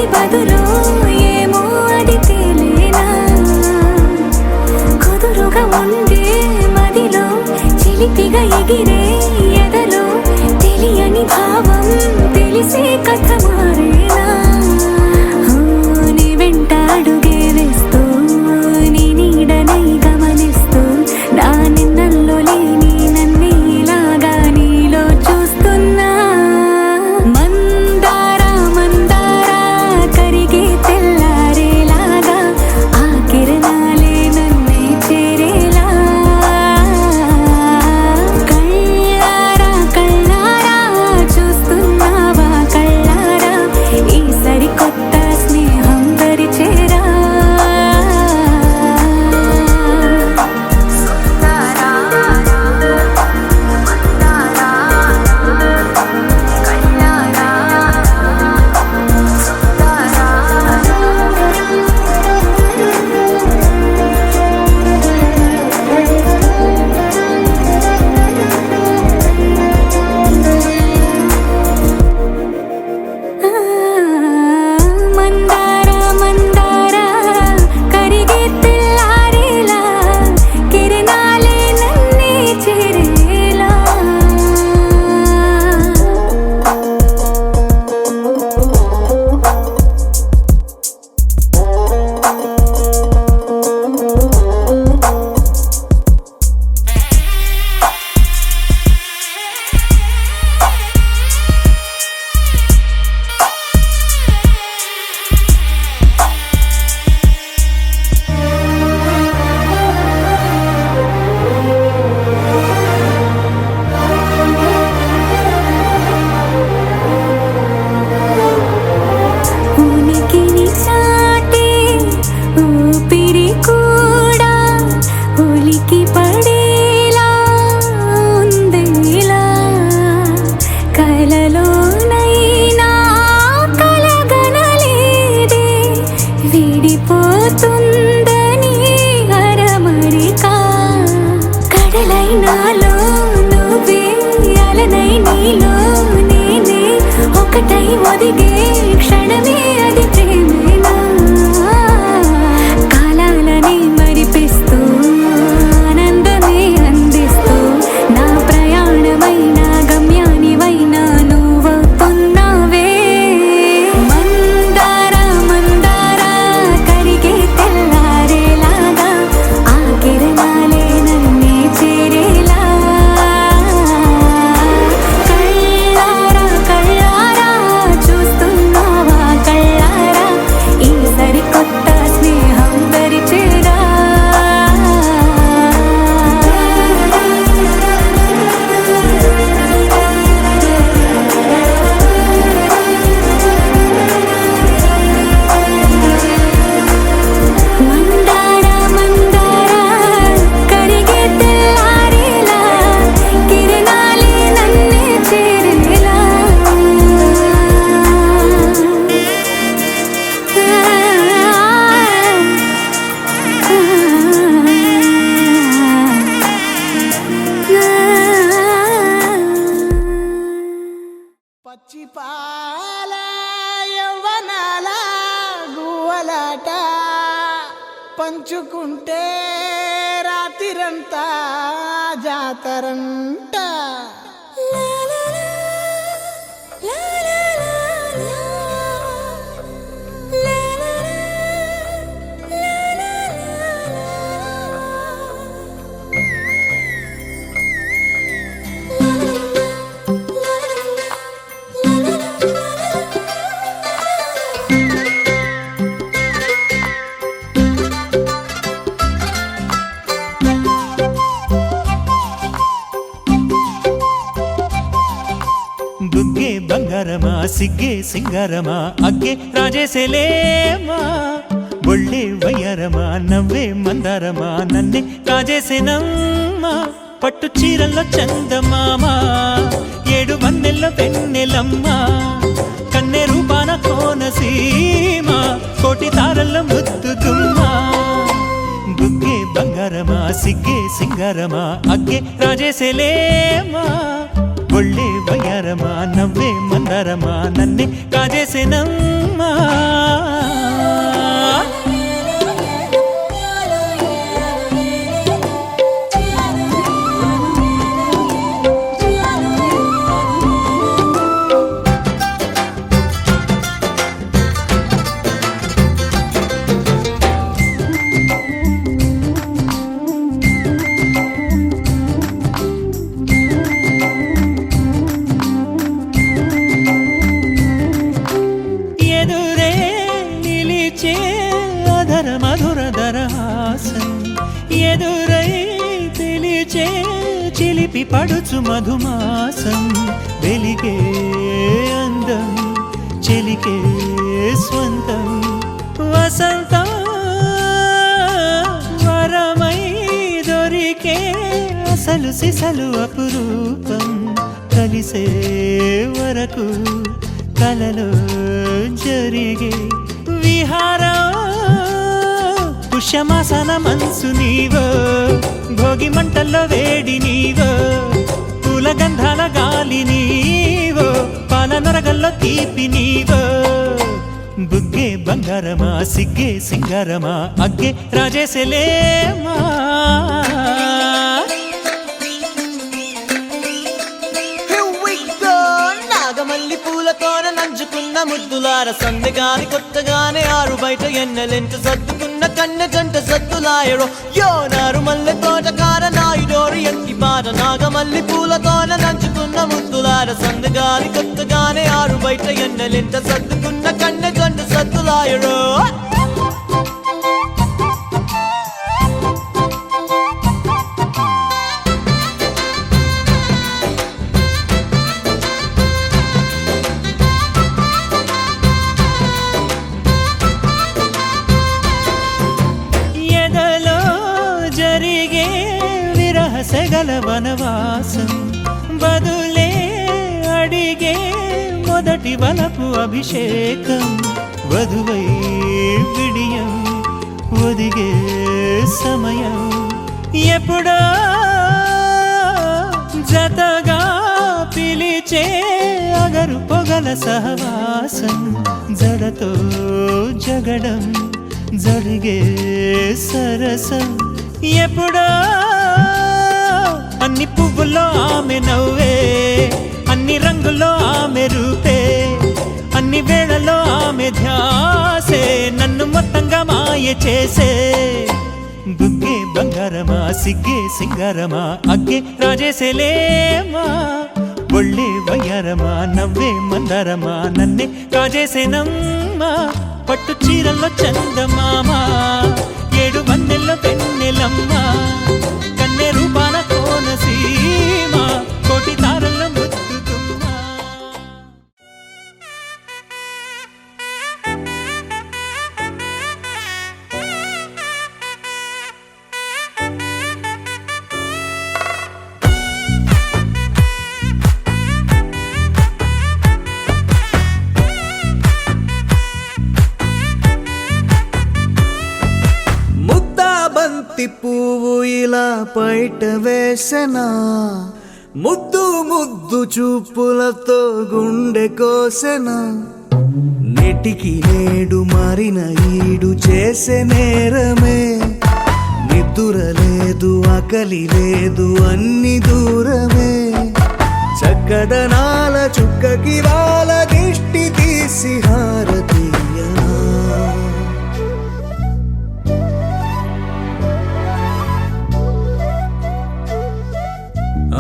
ఏది బదులో ఏమో అది తేలేనా కుదురుగా ఉండే మదిలో చిలిపిగా ఎగిరే ఎదలో తెలియని భావం తెలిసే కథ మారేనా నీ వెంట అడుగే వేస్తూ నీ నీడనై గమనిస్తూ నా నిన్నల్లో లేని నన్నే ఇలాగా నీలో చూస్తున్నా మందార మందార కరిగే తెల్లారేలాగా ఆ కిరణాలే నన్నే చేరేలా కళ్ళారా కళ్ళారా చూస్తున్నావా కళ్ళారా ఈ సరికొత్త స్నేహం పరిచేరా మందార మందార కరిగే తెల్లారేలా కిరణాలే నన్నే చేరేలా ఉనికిని చాటే ఊపిరి కూడా ఉలికి పడేలా ఉందేలా కలలోనైనా కలగనలేదే విడిపోతుందని అరమరిక కడలైనాలో నువ్వే అలనై నీలో నేనే ఒకటై ఒదిగే క్షణమే అది ప్రేమేనా కాలాలని మరిపిస్తూ ఆనందమే అందిస్తూ నా ప్రయాణమైన గమ్యానివైనా నువ్వవుతున్నావే మందార మందార కరిగే తెల్లారేలాగా ఆ కిరణాలే నన్నే చేరేలా కళ్ళారా కళ్ళారా చూస్తున్నావా కళ్ళారా ఈ సరికొత్త స్నేహం పరిచేరా మందార మందార కరిగే తెల్లారేలా కిరణాలే నన్నే చేరేలా పచ్చి పాల యవ్వనాల గువ్వలాట పంచుకుంటే రాత్రిరంతా జాతరంట బుగ్గే బంగారమా సిగ్గే సింగారమా అగ్గే రాజేసేలేమా ఒళ్ళే వయ్యారమా నవ్వే మందారమా నన్నే కాజేసేనమ్మా పట్టు చీరల్లో చందమామా ఏడు వన్నెల్లో వెన్నెలమ్మా కన్నె రూపాన కోనసీమ కోటి తారల్లో ముద్దుతుమ్మా బుగ్గే బంగారమా సిగ్గే సింగారమా అగ్గే రాజేసేలేమా ఒళ్ళే వయ్యారమా నవ్వే మందారమా నన్నే కాజేసేనమ్మా ఎదురే నిలిచే అధర మధుర దరహాసం ఎదురై పిలిచే చిలిపి పడుచు మధుమాసం వెలిగే అందం చెలికే స్వంతం వసంతం వరమై దొరికే అసలు సిసలు అపురూపం కలిసే వరకు కలలో జరిగే విహారం పుష్యమాసన మనసు నీవో భోగి మంటల్లో వేడి నీవో పూల గంధాల గాలి నీవో పాల నొరగల్లో తీపి నీవో బుగ్గే బంగారమా సిగ్గే సింగారమా అగ్గే రాజేసెలేమా నాగమల్లి పూలతోన నంచుకున్న ముద్దులార సందెగాని కొత్తగానే ఆరు బయట ఎన్నెలెంట సర్దుకున్న కన్నె జంట సద్దులాయరో యోనారు మల్లె తోటకార నాయుడోరు ఎంటి బాట నాగమల్లి పూలతోన నంచుకున్న ముద్దులార సందెగాని కొత్తగానే ఆరు బయట ఎన్నెలెంట సర్దుకున్న కన్నె జంట సద్దులాయరో సెగల వనవాసం బదులే అడిగే మొదటి వలపు అభిషేకం వధువై విడియం ఒదిగే సమయం ఎప్పుడో జతగా పిలిచే అగరు పొగల సహవాసం జడతో జగడం జరిగే సరసం ఎప్పుడో అన్ని పువ్వుల్లో ఆమె నవ్వే అన్ని రంగుల్లో ఆమె రూపే అన్ని వేళల్లో ఆమె ధ్యాసే నన్ను మొత్తంగా మాయ చేసే బుగ్గే బంగారమా సిగ్గే సింగారమా అగ్గే రాజేసెలేమా ఒళ్ళే వయ్యారమా నవ్వే మందారమా నన్నే కాజేసేనమ్మా పట్టు చీరల్లో చందమామా ఏడు వన్నెల్లో పెన్నెలమ్మా కన్నె రూపాన కోనసీమ కోటి తారల్లో ముద్దుతుమ్మా బంతి పువ్వు ఇలా బయట వేసెనా ముద్దు ముద్దు చూపులతో గుండె కోసెనా నెటికి నేడు మారిన ఈడు చేసే నేరమే నిద్దుర లేదు ఆకలి లేదు అన్ని దూరమే చక్కదనాల చుక్కకి వాళ్ళ దిష్టి తీసి హారతీయనా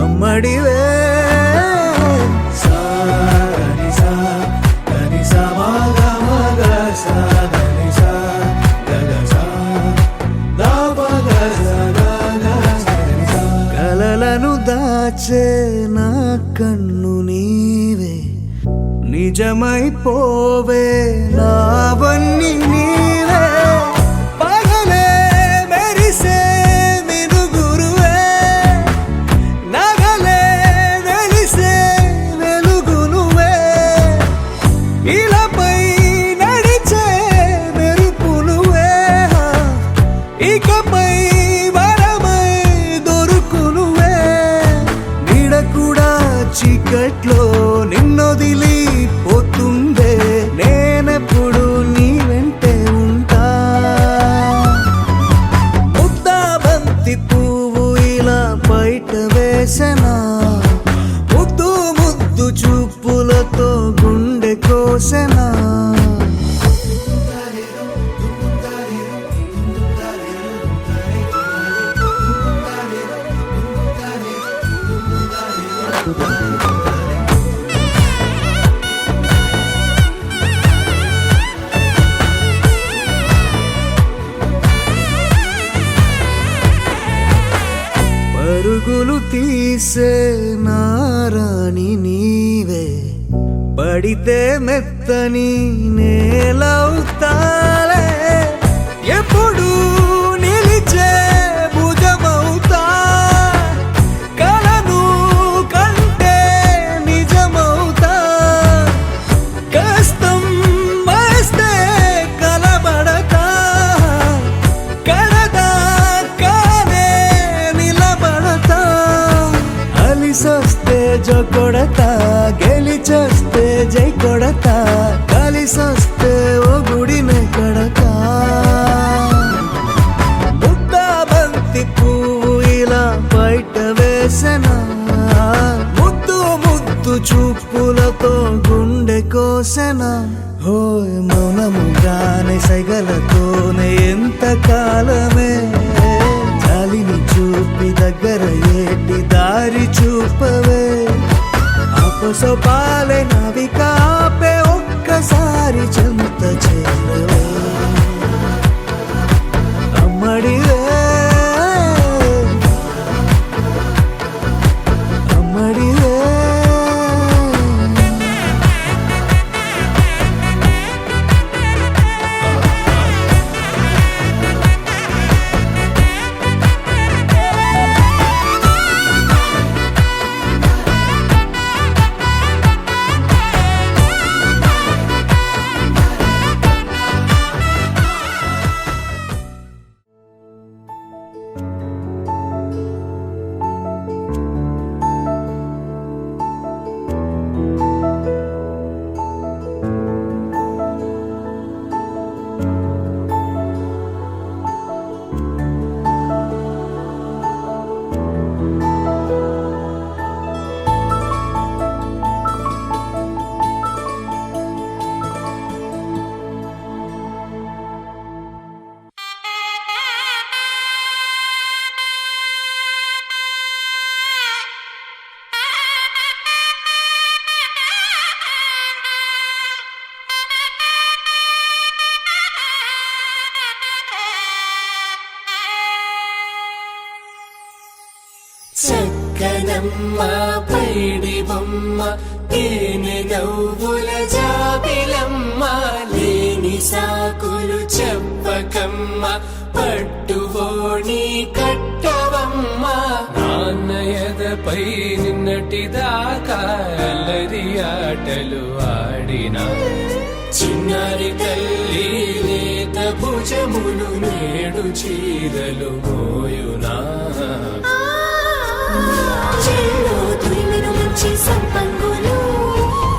అమ్మడివే కలలను దాచే నా కన్ను నీవే నిజమైపోవే నావన్నీ నీవే పగలే మెరిసే మినుగురువే నగలే వెలిసే వెలుగునువే ఇలాపై నడిచే మెరుపునువే ఇకపై వరమై దొరుకునువే నీడ కూడా చీకట్లో నిన్నొదిలి పోతుందే నేనెప్పుడు చూపులతో గుండె కోసెనా పరుగులు తీసే నారాణి నీవే పడితే మెత్తని నేలవుతాలే ఎప్పుడు నిలిచే భుజమవుతా కలను కంటే నిజమవుతా కష్టం వస్తే కలబడతా కడదాకానే నిలబడతా అలిసొస్తే జో కొడతా గెలిచొస్తే జై కొడతా కలిసొస్తే ఓ గుడినే కడతా ముద్దా బంతి పువ్వు ఇలా బయట వేసెనా ముద్దు ముద్దు చూపులతో గుండె కోసెనా హోయ్ మౌనముగానే సైగలతోనే ఎంత కాలమే జాలిని చూపి దగ్గర ఏటి దారి చూపవే అపసపాలే నవికాపే ఒక్కసారి చెంత చేరవే అమ్మడివే అమ్మడివే చక్కనమ్మ పైడి బొమ్మ తేనె నవ్వుల జాబిలమ్మ లేని సాకులు చెప్పకమ్మ పట్టువోణి కట్టవమ్మ నాన్నయదపై నిన్నటిదాకా అల్లరి ఆటలు ఆడినా చిన్నారి తల్లి లేత భుజములు నేడు చీరలు మోయునా చెల్లో తురిమిన మంచి సంపంగులు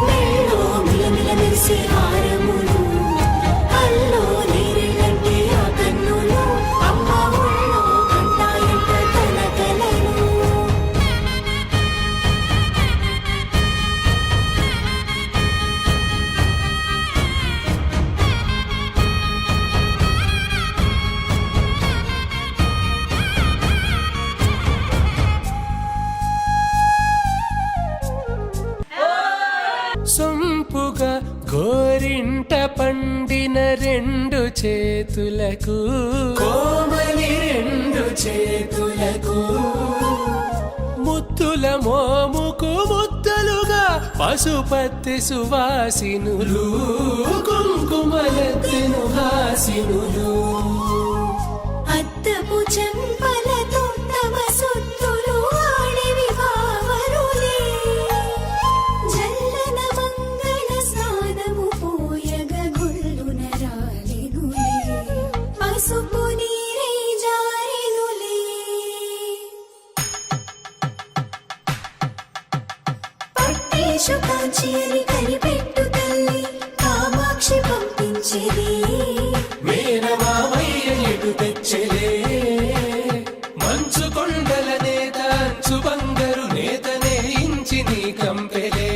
మెల్లో మిలమిల మెరిసే హారములు అల్లో నీరెళ్ళంటే ఆ కన్నులు అమ్మ ఒళ్ళో కంటాయంట కలకలను సొంపుగా గోరింట పండిన రెండు చేతులకు కోమలి రెండు చేతులకు ముత్తుల మోముకు ముద్దలుగా పశుపతి సువాసినులు కుంకుమలెత్తెను హాసినులు అద్దపు చెంపలతో తమ సొత్తులు ఆడివి కావరులే జల్లన మంగళ స్నానము పోయగ గుళ్ళున రాలెనులే పసుపు నీరే జారెనులే పట్టేశు కాంచేరి కనిపెట్టు తల్లి కామాక్షి పంపించేది మేనమామయ్య ఎటు తెచ్చలే మంచు కొండల నేత అంచు బంగారు నేతనే ఇంచి నీ కంపెలే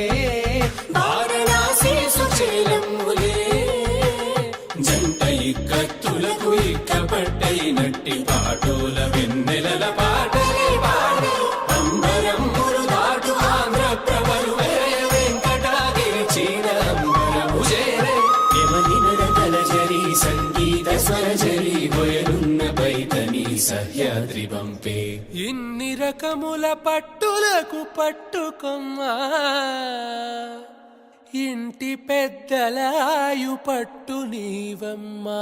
రకముల పట్టులకు పట్టుకొమ్మా ఇంటి పెద్దలాయు పట్టు నీవమ్మా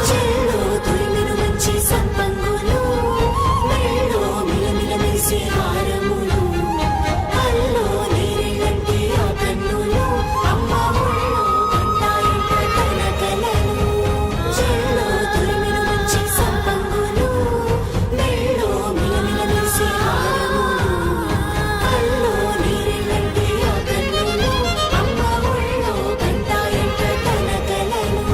చెల్లో తొలిమెను మంచి సంపంగులు మెళ్ళో మిలమిల మెరిసే హారములు కల్లో నీరిళ్ళంటే ఆ కన్నులు అమ్మ ఒళ్ళో కంటాయంట కలకలలు చెల్లో తొలిమెను మంచి సంపంగులు మెళ్ళో మిలమిల మెరిసే హారములు కల్లో నీరిళ్ళంటే ఆ కన్నులు అమ్మ ఒళ్ళో కంటాయంట కలకలలు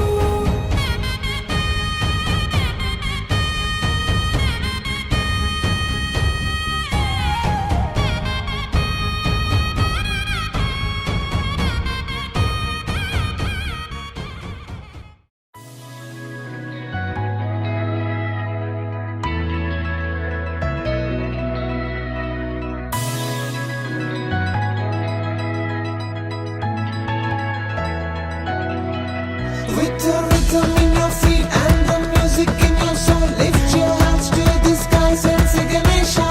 With the rhythm in your feet and the music in your soul, lift your hands to the skies and say Ganesha.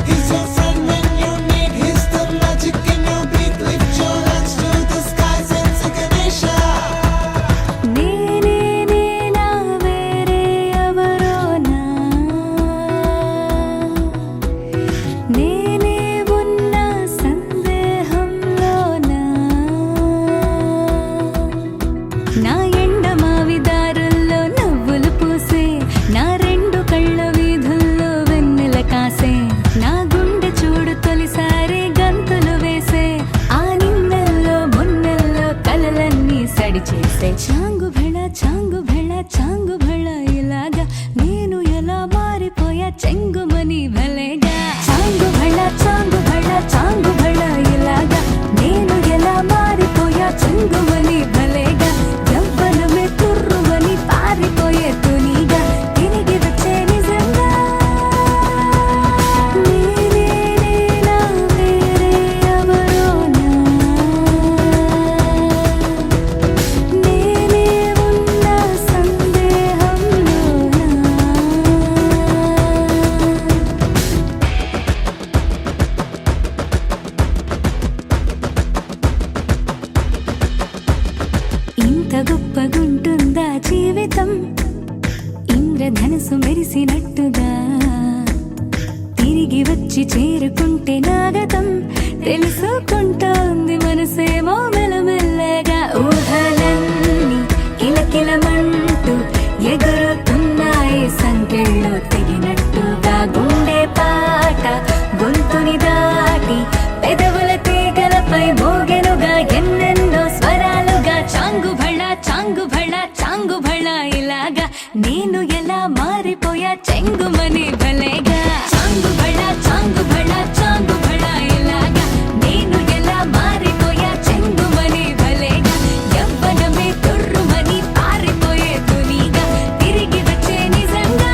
He's your friend when you need. He's the magic in your beat. Lift your hands to the skies and say Ganesha. నేనే నేనా వేరే ఎవరోనా నేనే ఉన్న సందేహంలోనా నా ఎండమావి దారుల్లో నవ్వులు పూసే నా రెండు కళ్ళ వీధుల్లో వెన్నెల కాసే నా గుండె చూడు తొలిసారి గంతులు వేసే ఆ నిన్నెల్లో మున్నెల్లో కలలన్నీ సడి చేసే చాంగు భళ చాంగు భళ చాంగు భళ ఇలాగా నేను ఎలా మారిపోయా చెంగుమని భలేగా చాంగు భళ చాంగు భళ చాంగు భళ ఇలాగా నేను ఎలా మారిపోయా చెంగుమని భలేగా యవ్వనమే తుర్రుమని పారిపోయే తునిగా తిరిగి వచ్చే నిజంగా నేనే నేనా వేరే ఎవరోనా నేనే ఉన్న సందేహంలోనా ఇంత గొప్పగుంటుందా జీవితం ఇంద్రధనుసు మెరిసినట్టుగా తిరిగి వచ్చి చేరుకుంటే నాగతం తెలుసుకుంటోంది మనసేమో మెల్లమెల్లగా ఊహలన్నీ కిలకిలమంటూ ఎగురుతున్నాయి సంకెళ్ళు తెగినట్టుగా గుండె పాట గొంతుని దాటి పెదవుల తీగలపై మోగెనుగా ఎన్నెన్నో స్వరాలుగా చాంగు భళ చాంగు భళ చాంగు భళ ఇలాగా నేను ఎలా మారిపోయా చెంగుమని భలేగా చాంగు భళ చాంగు భళ చాంగు భళ ఇలాగా నేను ఎలా మారిపోయా చెంగుమని భలేగా యవ్వనమే తుర్రుమని పారిపోయే తునిగా తిరిగి వచ్చే నిజంగా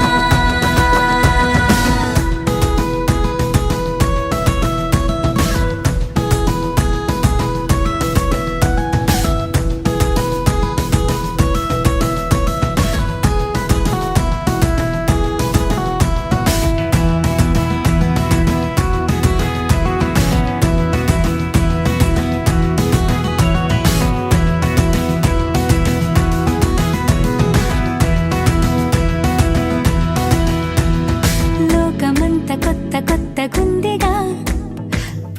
లోకమంత కొత్త కొత్త గుందిగా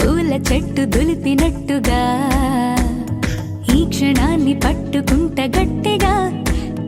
పూల చెట్టు దులిపినట్టుగా ఈ క్షణాన్ని పట్టుకుంట గట్టిగా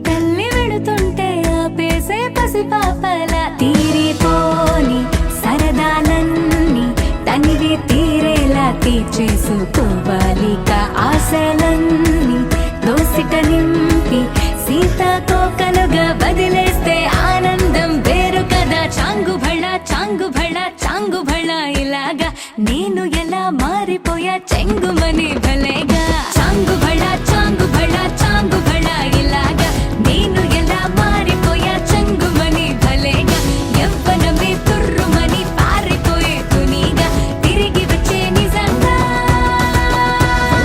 తల్లి వెళుతుంటే ఆపేసే పసిపాపలా తీరిపోని సరదాలన్నీ తనివి తీరేలా తీర్చేసుకోవాలిక ఆశలన్నీ దోసిట నింపి సీతాకోకలుగా వదిలేస్తే ఆనందం వేరు కదా చాంగు భళ చాంగు భళ చాంగు భళ ఇలాగా నేను ఎలా మారిపోయా చెంగుమని భలేగా చాంగు భళ చాంగు భళ చాంగు భళ ఇలాగా నేను ఎలా మారిపోయా చెంగుమని భలేగా యవ్వనమే తుర్రుమని పారిపోయే తునిగా తిరిగి వచ్చే నిజంగా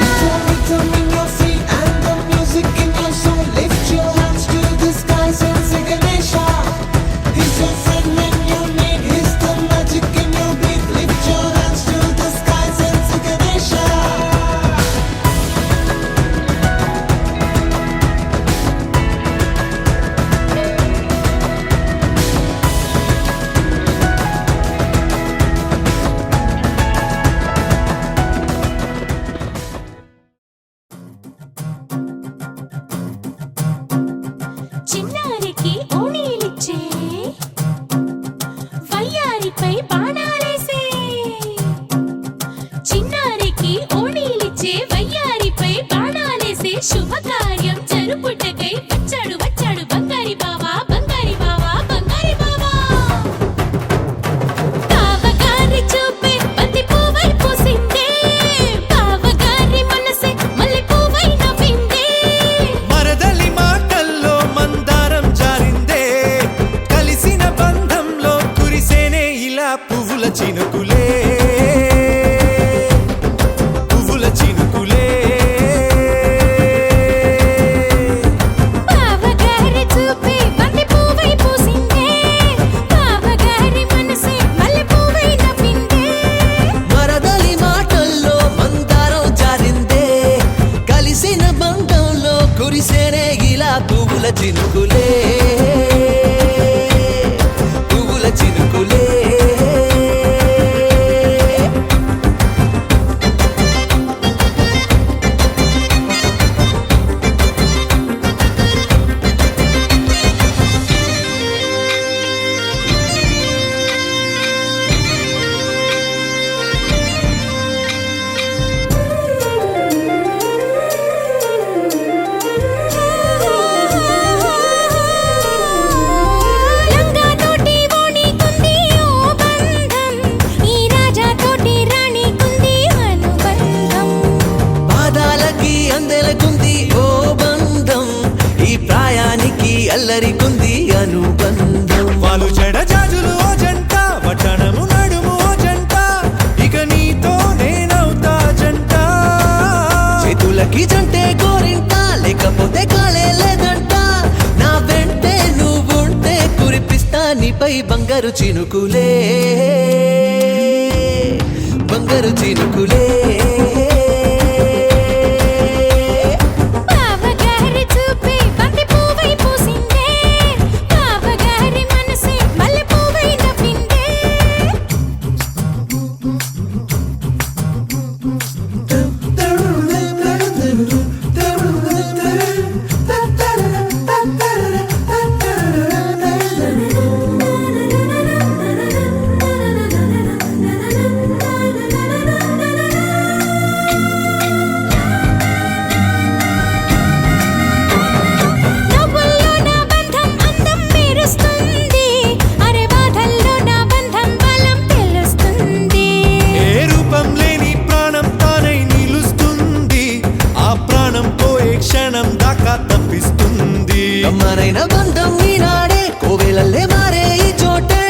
With the rhythm in your feet and the music in your soul, lift your hands to the skies and say Ganesha. అనుబంధం. వాళ్ళు చెడజాజులు ఓ జంట, వడ్డనము నడుము ఓ జంట, ఇక నీతో నేనవుతా జంట. చేతులకి జంటే గోరింట, లేకపోతే కాలే లేదంట. నా వెంటే నువ్వుంటే కురిపిస్తా నీపై బంగారు చినుకులే, బంగారు చినుకులే. బావగారి చూపే బంతి పువ్వై పూసిందే, బావగారి మనసే మల్లె పువ్వై నవ్విందే. నవ్వుల్లో నా బంధం అందం మెరుస్తుంది, అరే బాధల్లో నా బంధం బలం తెలుస్తుంది. ఏ రూపం లేని ప్రాణం తానై నిలుస్తుంది, ఆ ప్రాణం పోయే క్షణం దాకా తప్పిస్తుంది. అమ్మనైన బంధం ఈనాడే కోవెలల్లే మారే ఈ చోటే,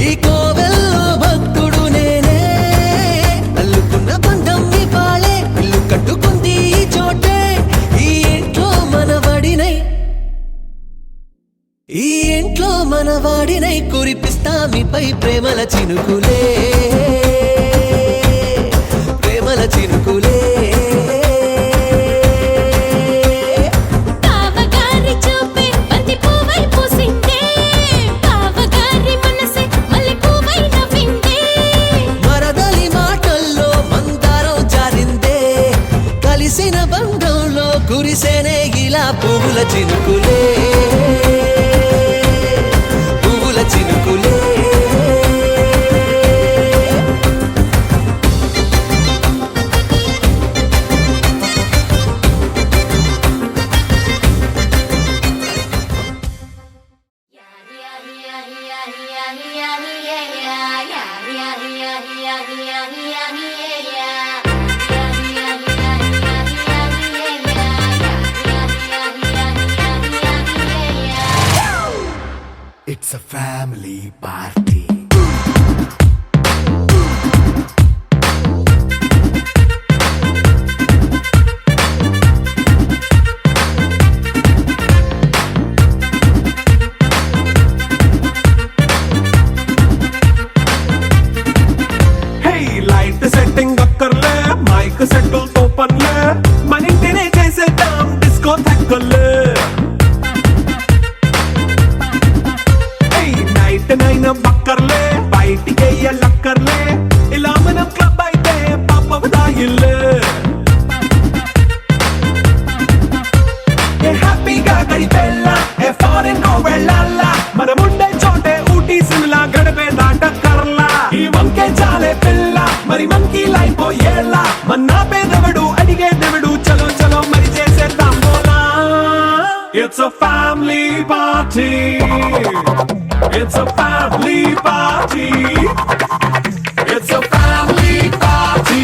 ఈ కోవెల్లో భక్తుడు నేనే. అల్లుకున్న బంధం ఈ పాళే, ఇల్లు కట్టుకుంది ఈ చోటే. ఈ ఇంట్లో మనవాడినై, ఈ ఇంట్లో మనవాడినై కురిపిస్తా మీపై ప్రేమల చినుకులే, ప్రేమల చినుకులే. బావగారి చూపే బంతి పువ్వై పూసిందే, బావగారి మనసే మల్లె పువ్వై నవ్విందే. మరదలి మాటల్లో మందారం జారిందే, కలిసిన బంధంలో కురిసేనే ఇలా పువ్వుల చినుకులే, పువ్వుల చినుకులే. It's a family party. Hey light setting అక్కర్లే, మైక్ సెట్టుల్ తో పనిలే, మన ఇంటినే చేసేద్దాం డిస్కో థక్కర్లే. హే నైట్ నైన్ బక్కర్లే, బయటికి లక్కర్లే, ఇలా మనం క్లబ్ అయితే పాపదాయిల్లే. ఏ హ్యాపీగా గడిపెల్లా, ఏ ఫారెన్ నో వెళ్ళాలా, మనముండే చోటే ఊటీ సిమ్లా గడిపే దాటక్కర్లా. ఈ వంకే చాలే పిల్ల, మరి మంకీ లైఫ్ ఏళ్ళ, మన్నా పేదవడు అడిగే దేవుడు, చలో చలో మరి చేసేద్దాం బోలా. It's a family party. It's a family party. It's a family party.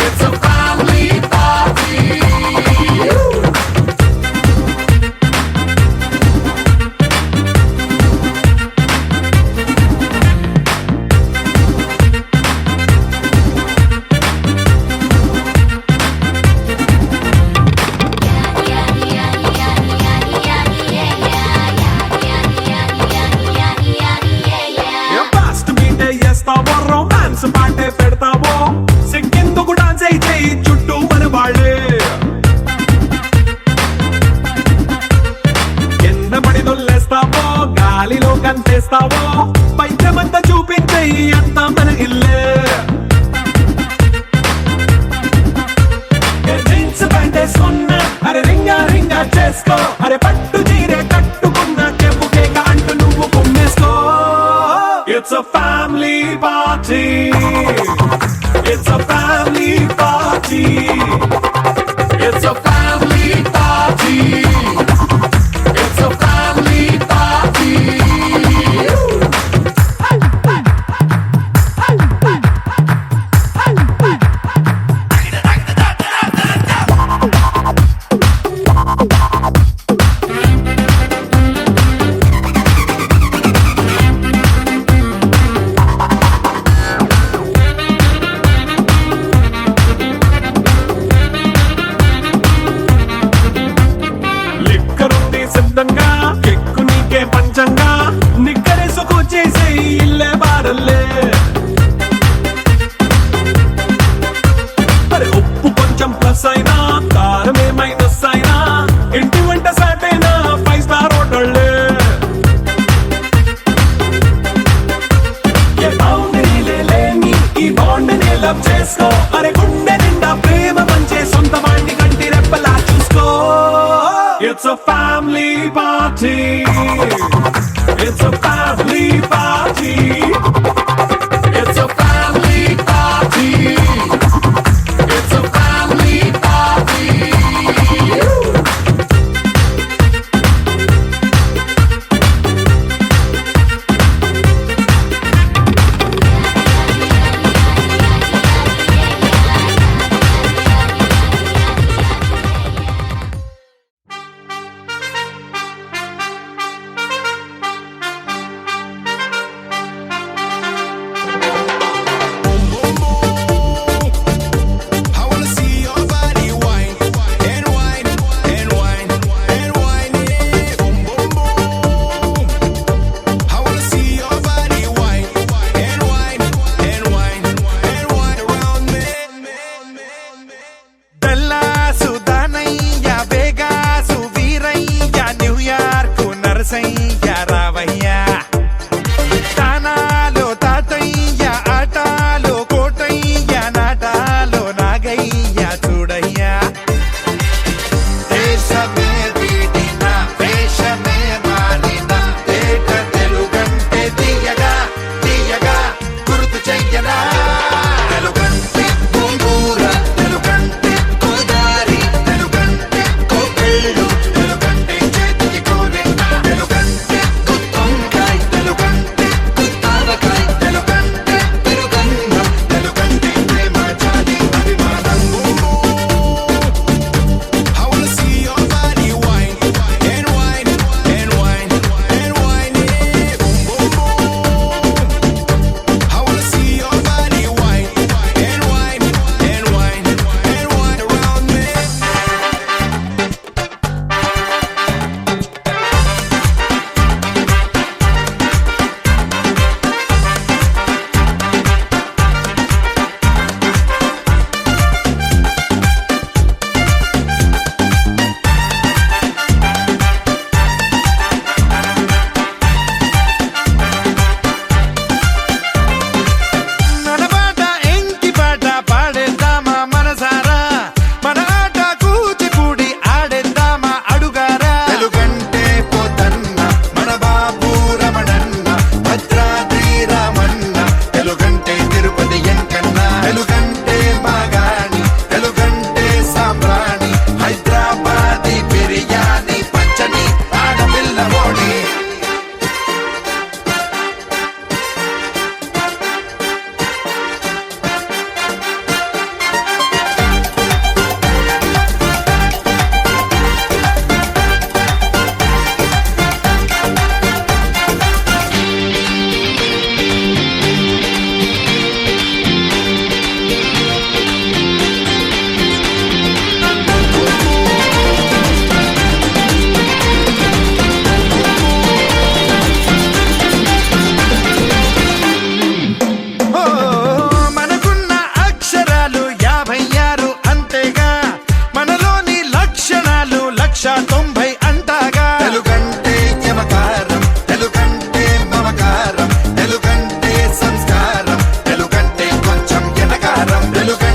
It's a family party. Fast మీటే చేస్తావో, రొమాన్స్ పాటే పెడతావో, సిగ్గెందుకు డాన్స్ అయి చేయి చుట్టూ మన వాళ్ళే. కింద పడి దొల్లేస్తావో, గాలిలో కంతేస్తావో, పైచమంతా చూపించేయి అంతా మన ఇల్లే. జీన్స్ ప్యాంట్ వేసుకున్నా, అరే రింగా రింగా చేసుకో, అరే పట్టు చీరే కట్టుకున్నా, చెప్పు కేక అంటూ నువ్వు కుమ్మేసుకో. It's a family party. చేసుకో అరే గుండె నిండా ప్రేమ పంచే సొంత వాణ్ణి కంటి రెప్పలా చూసుకో it's a family party it's a family party it's a family party it's a family party I wanna see your body wine and wine and wine and wine it. Boom boom boom. I wanna see your body wine and wine and wine and wine around me. Dallas Danayya Vegas Veerayya New York Narasayya రావయ్య తానాలో తాతయ్య ఆటాలో కోటయ్య నాటాలో నాగయ్య చూడయ్యా దేశమే వీడిన వేషమే మారిన ఏట తెలుగంటే తీయగా తీయగా గుర్తు చెయ్యనా తెలుగంటే గోంగూర తెలుగంటే గోదారి తెలుగంటే కోపెళ్ళు తెలుగంటే చేతికి కోరెంట తెలుగంటే గుత్తొంకాయ్ తెలుగంటే గుత్తావకాయ్ తెలుగంటే పెరుగన్నం తెలుగంటే ప్రేమ జాలి అభిమానం I wanna see your body wine and wine and wine and wine it. Boom boom boom. I wanna see your body wine and wine and wine and wine around me. మన పాట ఎంకి పాట పాడేద్దామా మనసారా మన ఆట కూచిపూడి ఆడేద్దామా అడుగారా తెలుగంటే పోతన్న మన బాబు రమణన్న భద్రాద్రి రామన్న తెలుగంటే తిరుపతి ఎంకన్న తెలుగంటే మాగాణి తెలుగంటే సాంబ్రాణి హైదరాబాదీ బిర్యానీ పచ్చని ఆడపిల్ల మోడి ఓ మనకున్న అక్షరాలు 56 అంతేగా మనలోని లక్షణాలు 190 అంటాగా తెలుగంటే యమకారం తెలుగంటే మమకారం తెలుగంటే సంస్కారం తెలుగంటే కొంచెం ఎటకారం తెలుగు